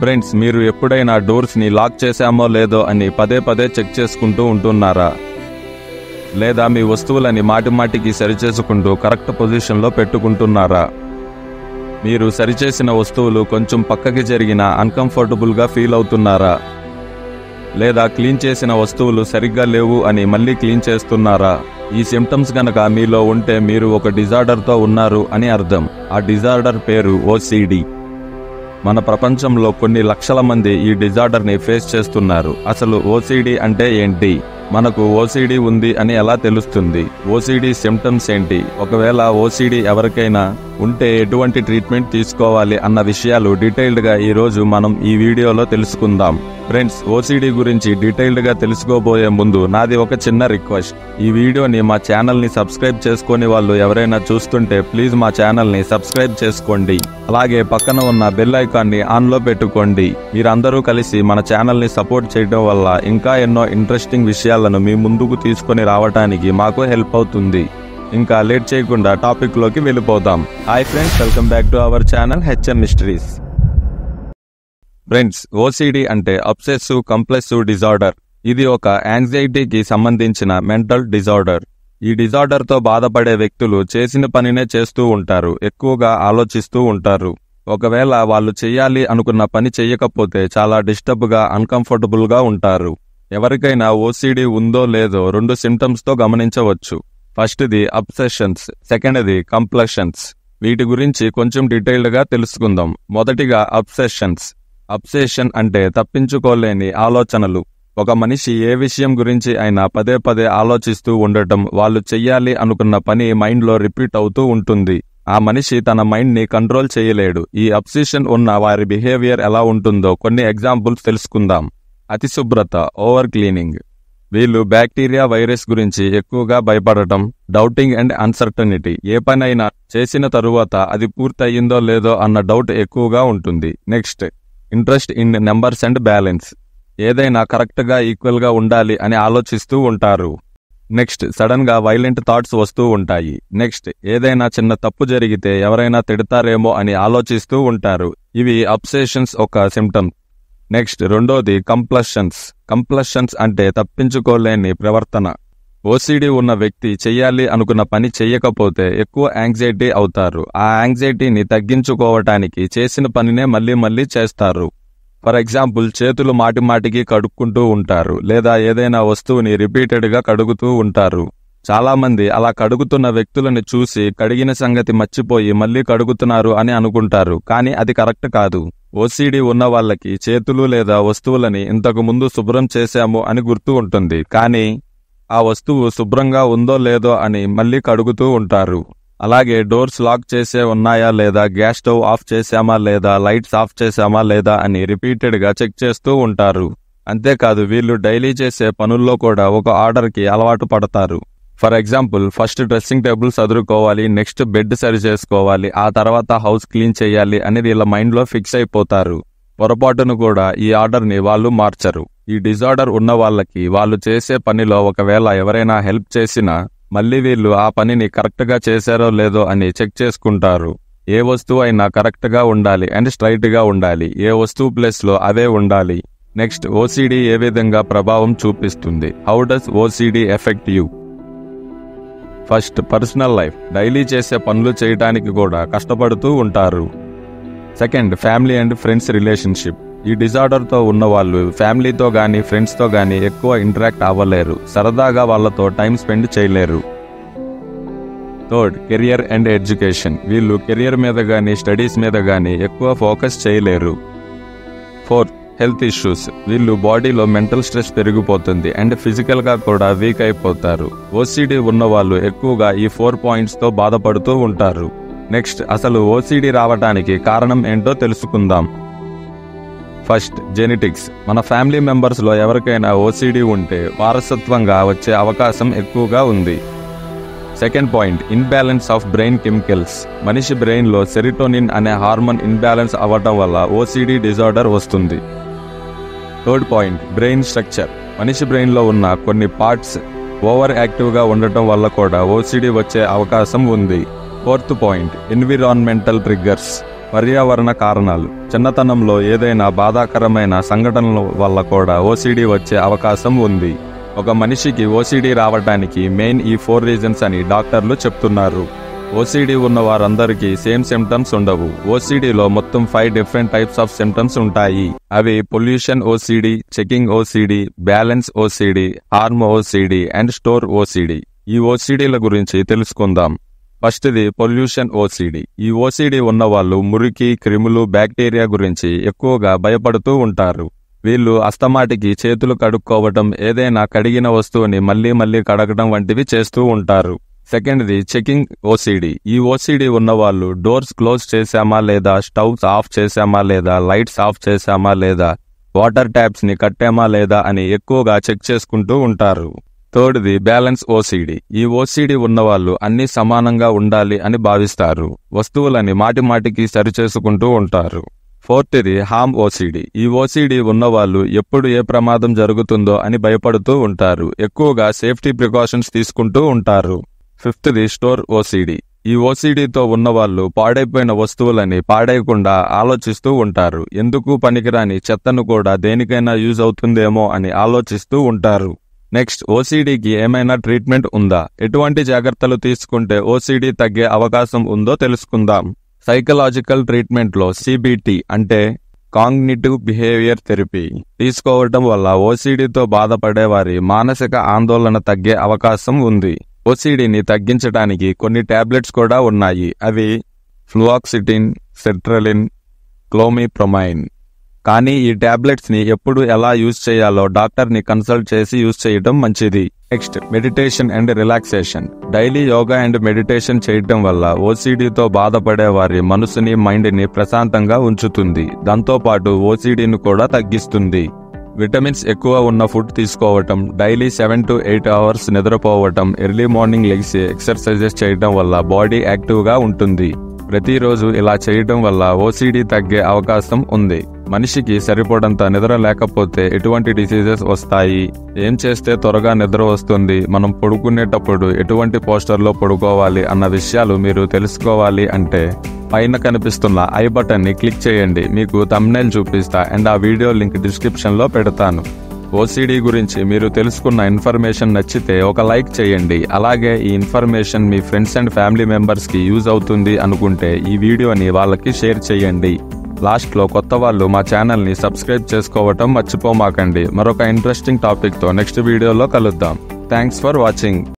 Friends, మీరు ఎప్పుడైనా డోర్స్ని lock చేశామో లేదో అని పదే పదే చెక్ చేసుకుంటూ ఉంటున్నారా? లేదా మీ వస్తువులని మాటిమాటికి సరిచేసుకుంటూ కరెక్ట్ పొజిషన్లో పెట్టుకుంటున్నారా? మీరు సరిచేసిన వస్తువులు కొంచెం పక్కకి జరిగినా అన్కంఫర్టబుల్గా ఫీల్ అవుతున్నారా? లేదా క్లీన్ చేసిన వస్తువులు సరిగ్గా లేవు అని మళ్ళీ క్లీన్ చేస్తున్నారా? ఈ సిమ్టమ్స్ గనక మీలో ఉంటే మీరు ఒక డిజార్డర్తో ఉన్నారు అని అర్థం. ఆ డిజార్డర్ పేరు ఓసిడి. మన ప్రపంచంలో కొన్ని లక్షల మంది ఈ డిజార్డర్ని ఫేస్ చేస్తున్నారు. అసలు ఓసిడి అంటే ఏంటి? మనకు ఓసిడి ఉంది అని ఎలా తెలుస్తుంది? ఓసిడి సిమ్టమ్స్ ఏంటి? ఒకవేళ ఓసిడి ఎవరికైనా ఉంటే ఎటువంటి ట్రీట్మెంట్ తీసుకోవాలి అన్న విషయాలు డీటెయిల్డ్గా ఈరోజు మనం ఈ వీడియోలో తెలుసుకుందాం. ఫ్రెండ్స్, ఓసిడి గురించి డీటెయిల్డ్గా తెలుసుకోబోయే ముందు నాది ఒక చిన్న రిక్వెస్ట్. ఈ వీడియోని మా ఛానల్ని సబ్స్క్రైబ్ చేసుకొని వాళ్ళు ఎవరైనా చూస్తుంటే ప్లీజ్ మా ఛానల్ని సబ్స్క్రైబ్ చేసుకోండి. అలాగే పక్కన ఉన్న బెల్ ఐకాన్ని ఆన్లో పెట్టుకోండి. మీరందరూ కలిసి మన ఛానల్ని సపోర్ట్ చేయడం వల్ల ఇంకా ఎన్నో ఇంట్రెస్టింగ్ విషయాలను మీ ముందుకు తీసుకొని రావడానికి మాకు హెల్ప్ అవుతుంది. ఇంకా లేట్ చేయకుండా టాపిక్ లోకి వెళ్ళిపోదాం. Hi friends, welcome back to our channel HM mysteries. Friends, OCD అంటే అబ్సెసివ్ కంపల్సివ్ డిజార్డర్. ఇది ఒక యాంగ్జైటీకి సంబంధించిన మెంటల్ డిజార్డర్. ఈ డిజార్డర్తో బాధపడే వ్యక్తులు చేసిన పనినే చేస్తూ ఉంటారు, ఎక్కువగా ఆలోచిస్తూ ఉంటారు. ఒకవేళ వాళ్ళు చెయ్యాలి అనుకున్న పని చెయ్యకపోతే చాలా డిస్టర్బ్గా, అన్కంఫర్టబుల్గా ఉంటారు. ఎవరికైనా ఓసిడి ఉందో లేదో 2 సిమ్టమ్స్తో గమనించవచ్చు. ఫస్ట్ది అబ్సెషన్స్, సెకండ్ది కంపల్షన్స్. వీటి గురించి కొంచెం డీటెయిల్డ్గా తెలుసుకుందాం. మొదటిగా అబ్సెషన్స్. అబ్సెషన్ అంటే తప్పించుకోలేని ఆలోచనలు. ఒక మనిషి ఏ విషయం గురించి అయినా పదే పదే ఆలోచిస్తూ ఉండటం, వాళ్ళు చెయ్యాలి అనుకున్న పని మైండ్లో రిపీట్ అవుతూ ఉంటుంది. ఆ మనిషి తన మైండ్ని కంట్రోల్ చేయలేడు. ఈ అబ్సెషన్ ఉన్న వారి బిహేవియర్ ఎలా ఉంటుందో కొన్ని ఎగ్జాంపుల్స్ తెలుసుకుందాం. అతిశుభ్రత, ఓవర్ క్లీనింగ్. వీళ్ళు బ్యాక్టీరియా, వైరస్ గురించి ఎక్కువగా భయపడటం, డౌటింగ్ అండ్ అన్సర్టనిటీ. ఏ పనైనా చేసిన తరువాత అది పూర్తయిందో లేదో అన్న డౌట్ ఎక్కువగా ఉంటుంది. Next, interest in numbers and balance. ఏదైనా కరెక్ట్గా, ఈక్వల్గా ఉండాలి అని ఆలోచిస్తూ ఉంటారు. నెక్స్ట్, సడన్ గా వైలెంట్ థాట్స్ వస్తూ ఉంటాయి. నెక్స్ట్, ఏదైనా చిన్న తప్పు జరిగితే ఎవరైనా తిడతారేమో అని ఆలోచిస్తూ ఉంటారు. ఇవి అబ్సెషన్స్ ఒక సిమ్టమ్. నెక్స్ట్, రెండోది కంపల్షన్స్. కంపల్షన్స్ అంటే తప్పించుకోలేని ప్రవర్తన. ఓసిడి ఉన్న వ్యక్తి చెయ్యాలి అనుకున్న పని చెయ్యకపోతే ఎక్కువ యాంగ్జైటీ అవుతారు. ఆ యాంగ్జైటీని తగ్గించుకోవటానికి చేసిన పనినే మళ్ళీ మళ్ళీ చేస్తారు. ఫర్ ఎగ్జాంపుల్, చేతులు మాటిమాటికి కడుక్కుంటూ ఉంటారు, లేదా ఏదైనా వస్తువుని రిపీటెడ్గా కడుగుతూ ఉంటారు. చాలామంది అలా కడుగుతున్న వ్యక్తులను చూసి కడిగిన సంగతి మర్చిపోయి మళ్ళీ కడుగుతున్నారు అని అనుకుంటారు, కానీ అది కరెక్ట్ కాదు. ఓసిడి ఉన్న వాళ్ళకి చేతులు లేదా వస్తువులని ఇంతకు ముందు శుభ్రం చేశాము అని గుర్తు ఉంటుంది, కానీ ఆ వస్తువు శుభ్రంగా ఉందో లేదో అని మళ్ళీ కడుగుతూ ఉంటారు. అలాగే డోర్స్ లాక్ చేసే ఉన్నాయా లేదా, గ్యాస్ స్టవ్ ఆఫ్ చేశామా లేదా, లైట్స్ ఆఫ్ చేశామా లేదా అని రిపీటెడ్గా చెక్ చేస్తూ ఉంటారు. అంతేకాదు, వీళ్ళు డైలీ చేసే పనుల్లో కూడా ఒక ఆర్డర్కి అలవాటు పడతారు. For example, first dressing table సదురుకోవాలి, నెక్స్ట్ బెడ్ సరి చేసుకోవాలి, ఆ తర్వాత హౌస్ క్లీన్ చేయాలి అని వీళ్ళ మైండ్లో ఫిక్స్ అయిపోతారు. పొరపాటును కూడా ఈ ఆర్డర్ని వాళ్ళు మార్చరు. ఈ డిజార్డర్ ఉన్న వాళ్ళకి వాళ్ళు చేసే పనిలో ఒకవేళ ఎవరైనా హెల్ప్ చేసినా మళ్ళీ వీళ్ళు ఆ పనిని కరెక్ట్గా చేశారో లేదో అని చెక్ చేసుకుంటారు. ఏ వస్తువు అయినా కరెక్ట్గా ఉండాలి అండ్ స్ట్రైట్గా ఉండాలి. ఏ వస్తువు ప్లేస్లో అవే ఉండాలి. నెక్స్ట్, ఓసిడి ఏ విధంగా ప్రభావం చూపిస్తుంది? How does OCD effect you? First, personal life. Daily చేసే పనులు చేయడానికి కూడా కష్టపడుతూ ఉంటారు. Second, family and friends relationship. ఈ డిజార్డర్తో ఉన్న వాళ్ళు ఫ్యామిలీతో గానీ ఫ్రెండ్స్తో గానీ ఎక్కువ ఇంటరాక్ట్ అవ్వలేరు, సరదాగా వాళ్ళతో టైం స్పెండ్ చేయలేరు. Third, career and education. వీళ్ళు కెరియర్ మీద గానీ స్టడీస్ మీద గానీ ఎక్కువ ఫోకస్ చేయలేరు. Fourth, health issues. వీళ్ళు బాడీలో మెంటల్ స్ట్రెస్ పెరిగిపోతుంది అండ్ ఫిజికల్గా కూడా వీక్ అయిపోతారు. ఓసిడి ఉన్న వాళ్ళు ఎక్కువగా ఈ 4 పాయింట్స్తో బాధపడుతూ ఉంటారు. నెక్స్ట్, అసలు ఓసిడి రావడానికి కారణం ఏంటో తెలుసుకుందాం. First, genetics. మన ఫ్యామిలీ మెంబర్స్లో ఎవరికైనా ఓసిడి ఉంటే వారసత్వంగా వచ్చే అవకాశం ఎక్కువగా ఉంది. Second point, imbalance of brain chemicals. మనిషి బ్రెయిన్లో సెరిటోనిన్ అనే హార్మోన్ ఇన్బ్యాలెన్స్ అవ్వటం వల్ల ఓసిడి డిజార్డర్ వస్తుంది. Third point, brain structure. మనిషి బ్రెయిన్లో ఉన్న కొన్ని పార్ట్స్ ఓవర్ యాక్టివ్గా ఉండటం వల్ల కూడా ఓసిడి వచ్చే అవకాశం ఉంది. Fourth point, environmental triggers. పర్యావరణ కారణాలు. చిన్నతనంలో ఏదైనా బాధాకరమైన సంఘటనల వల్ల కూడా ఓసిడి వచ్చే అవకాశం ఉంది. ఒక మనిషికి ఓసిడి రావడానికి మెయిన్ ఈ 4 రీజన్స్ అని డాక్టర్లు చెప్తున్నారు. ఓసిడి ఉన్న వారందరికీ సేమ్ సిమ్టమ్స్ ఉండవు. ఓసిడిలో మొత్తం 5 డిఫరెంట్ టైప్స్ ఆఫ్ సిమ్టమ్స్ ఉంటాయి. అవి pollution OCD, checking OCD, balance OCD, harm OCD and store OCD. ఈ ఓసిడిల గురించి తెలుసుకుందాం. ఫస్ట్ది పొల్యూషన్ ఓసిడి. ఈ ఓసిడి ఉన్నవాళ్ళు మురికి, క్రిములు, బ్యాక్టీరియా గురించి ఎక్కువగా భయపడుతూ ఉంటారు. వీళ్ళు అస్తమాటికి చేతులు కడుక్కోవటం, ఏదైనా కడిగిన వస్తువుని మళ్లీ మళ్లీ కడగడం వంటివి చేస్తూ ఉంటారు. సెకండ్ది చెకింగ్ ఓసిడి. ఈ ఓసిడి ఉన్నవాళ్ళు డోర్స్ క్లోజ్ చేశామా లేదా, స్టవ్స్ ఆఫ్ చేశామా లేదా, లైట్స్ ఆఫ్ చేశామా లేదా, వాటర్ ట్యాప్స్ ని కట్టామా లేదా అని ఎక్కువగా చెక్ చేసుకుంటూ ఉంటారు. థర్డ్ది బ్యాలెన్స్ ఓసిడి. ఈ ఓసిడి ఉన్నవాళ్ళు అన్ని సమానంగా ఉండాలి అని భావిస్తారు. వస్తువులని మాటిమాటికి సరిచేసుకుంటూ ఉంటారు. ఫోర్త్ది హార్మ్ ఓసిడి. ఈ ఓసిడి ఉన్నవాళ్ళు ఎప్పుడు ఏ ప్రమాదం జరుగుతుందో అని భయపడుతూ ఉంటారు. ఎక్కువగా సేఫ్టీ ప్రికాషన్స్ తీసుకుంటూ ఉంటారు. ఫిఫ్త్ది స్టోర్ ఓసిడి. ఈ ఓసిడితో ఉన్నవాళ్ళు పాడైపోయిన వస్తువులని పాడేయకుండా ఆలోచిస్తూ ఉంటారు. ఎందుకు పనికిరాని చెత్తను కూడా దేనికైనా యూజ్ అవుతుందేమో అని ఆలోచిస్తూ ఉంటారు. నెక్స్ట్, ఓసిడికి ఏమైనా ట్రీట్మెంట్ ఉందా? ఎటువంటి జాగ్రత్తలు తీసుకుంటే ఓసిడి తగ్గే అవకాశం ఉందో తెలుసుకుందాం. సైకలాజికల్ ట్రీట్మెంట్లో సిబిటి అంటే కాగ్నిటివ్ బిహేవియర్ థెరపీ తీసుకోవటం వల్ల ఓసిడితో బాధపడే వారి మానసిక ఆందోళన తగ్గే అవకాశం ఉంది. ఓసిడిని తగ్గించడానికి కొన్ని టాబ్లెట్స్ కూడా ఉన్నాయి. అవి ఫ్లూఆక్సిటిన్, సెట్రలిన్, క్లోమిప్రొమైన్. కానీ ఈ టాబ్లెట్స్ ని ఎప్పుడు ఎలా యూజ్ చేయాలో డాక్టర్ని కన్సల్ట్ చేసి యూజ్ చేయడం మంచిది. Next, meditation and relaxation. Daily yoga and meditation చేయటం వల్ల ఓసిడితో బాధపడే వారి మనసుని, మైండ్ని ప్రశాంతంగా ఉంచుతుంది. దాంతోపాటు ఓసిడిని కూడా తగ్గిస్తుంది. విటమిన్స్ ఎక్కువ ఉన్న ఫుడ్ తీసుకోవటం, డైలీ 7 to 8 అవర్స్ నిద్రపోవటం, ఎర్లీ మార్నింగ్ లెగ్సి ఎక్సర్సైజెస్ చేయటం వల్ల బాడీ యాక్టివ్గా ఉంటుంది. ప్రతిరోజు ఇలా చేయటం వల్ల ఓసిడి తగ్గే అవకాశం ఉంది. మనిషికి సరిపడంత నిద్ర లేకపోతే ఎటువంటి డిసీజెస్ వస్తాయి? ఏం చేస్తే త్వరగా నిద్ర వస్తుంది? మనం పడుకునేటప్పుడు ఎటువంటి పోస్టర్లో పడుకోవాలి అన్న విషయాలు మీరు తెలుసుకోవాలి అంటే పైన కనిపిస్తున్న ఐ బటన్ ని క్లిక్ చేయండి. మీకు థంబ్నెయిల్ చూపిస్తా అండ్ ఆ వీడియో లింక్ డిస్క్రిప్షన్ లో పెడతాను. ఓసిడి గురించి మీరు తెలుసుకున్న ఇన్ఫర్మేషన్ నచ్చితే ఒక లైక్ చేయండి. అలాగే ఈ information me friends and family members కి యూజ్ అవుతుంది అనుకుంటే ఈ వీడియోని వాళ్ళకి షేర్ చేయండి. లాస్ట్ లో కొత్త వాళ్ళు మా ఛానల్ ని సబ్స్క్రైబ్ చేసుకోవటం మర్చిపోమాకండి. మరొక ఇంట్రెస్టింగ్ టాపిక్ తో నెక్స్ట్ వీడియోలో కలుద్దాం. Thanks for watching.